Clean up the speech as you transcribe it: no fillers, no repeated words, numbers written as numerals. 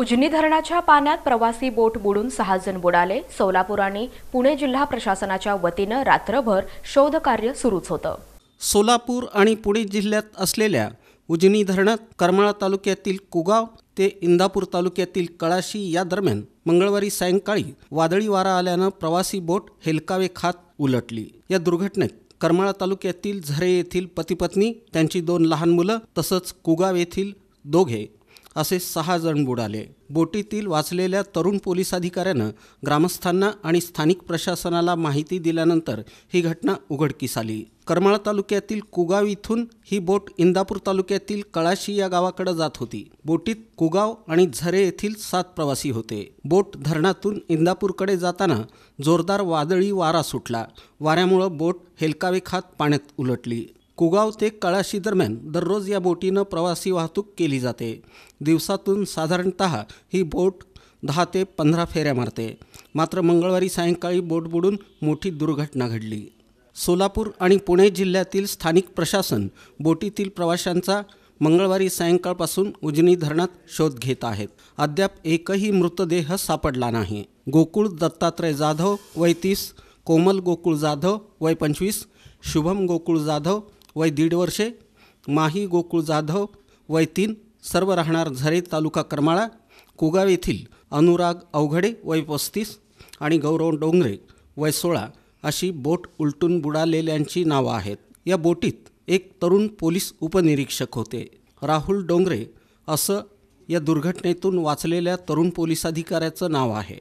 उजनी धरणाच्या पाण्यात प्रवासी बोट बुडून 6 जण बुडाले। सोलापूर आणि पुणे जिल्हा प्रशासनाच्या वतीने रात्रभर शोध कार्य सुरूच होतं। सोलापूर आणि पुणे जिल्ह्यात असलेल्या उजनी धरणात करमाळा तालुक्यातील कुगाव ते इंदापूर तालुक्यातील कळाशी या दरम्यान मंगळवारी सायंकाळी वादळी वारा आल्यानं प्रवासी बोट हेलकावे खात उलटली। या दुर्घटनेत करमाळा तालुक्यातील झरे येथील पती-पत्नी, त्यांची 2 लहान मुलं तसंच कुगाव येथील 2 असे 6 जण बुडाले। बोटीतील वाचलेल्या तरुण पोलीस अधिकाऱ्यानं ग्रामस्थांना आणि स्थानिक प्रशासनाला माहिती दिल्यानंतर ही घटना उघडकीस आली। करमाळा तालुक्यातील कुगाव इथून ही बोट इंदापूर तालुक्यातील कळाशी या गावाकडे जात होती। बोटीत कुगाव आणि झरे येथील 7 प्रवासी होते। बोट धरणातून इंदापूरकडे जाताना जोरदार वादळी वारा सुटला। वाऱ्यामुळे बोट हेलकावे खात पाण्यात उलटली। कुगाव ते कळाशी दरम्यान दररोज या बोटीनं प्रवासी वाहतूक केली जाते। दिवसातून साधारणतः ही बोट 10 ते 15 फेऱ्या मारते। मात्र मंगळवारी सायंकाळी बोट बुडून मोठी दुर्घटना घडली। सोलापूर आणि पुणे जिल्ह्यातील स्थानिक प्रशासन बोटीतील प्रवाशांचा मंगळवारी सायंकाळपासून उजनी धरणात शोध घेत आहेत। अद्याप एकही मृतदेह सापडला नाही। गोकुळ दत्तात्रय जाधव वय 30, कोमल गोकुळ जाधव वय 25, शुभम गोकुळ जाधव वय 1.5 वर्षे, माही गोकुळ जाधव वय 3, सर्व राहणार झरे तालुका करमाळा। कुगाव येथील अनुराग अवघडे वय 35 आणि गौरव डोंगरे वय 16 अशी बोट उलटून बुडालेल्यांची नावं आहेत। या बोटीत एक तरुण पोलीस उपनिरीक्षक होते, राहुल डोंगरे असं या दुर्घटनेतून वाचलेल्या तरुण पोलीस अधिकाऱ्याचं नाव आहे।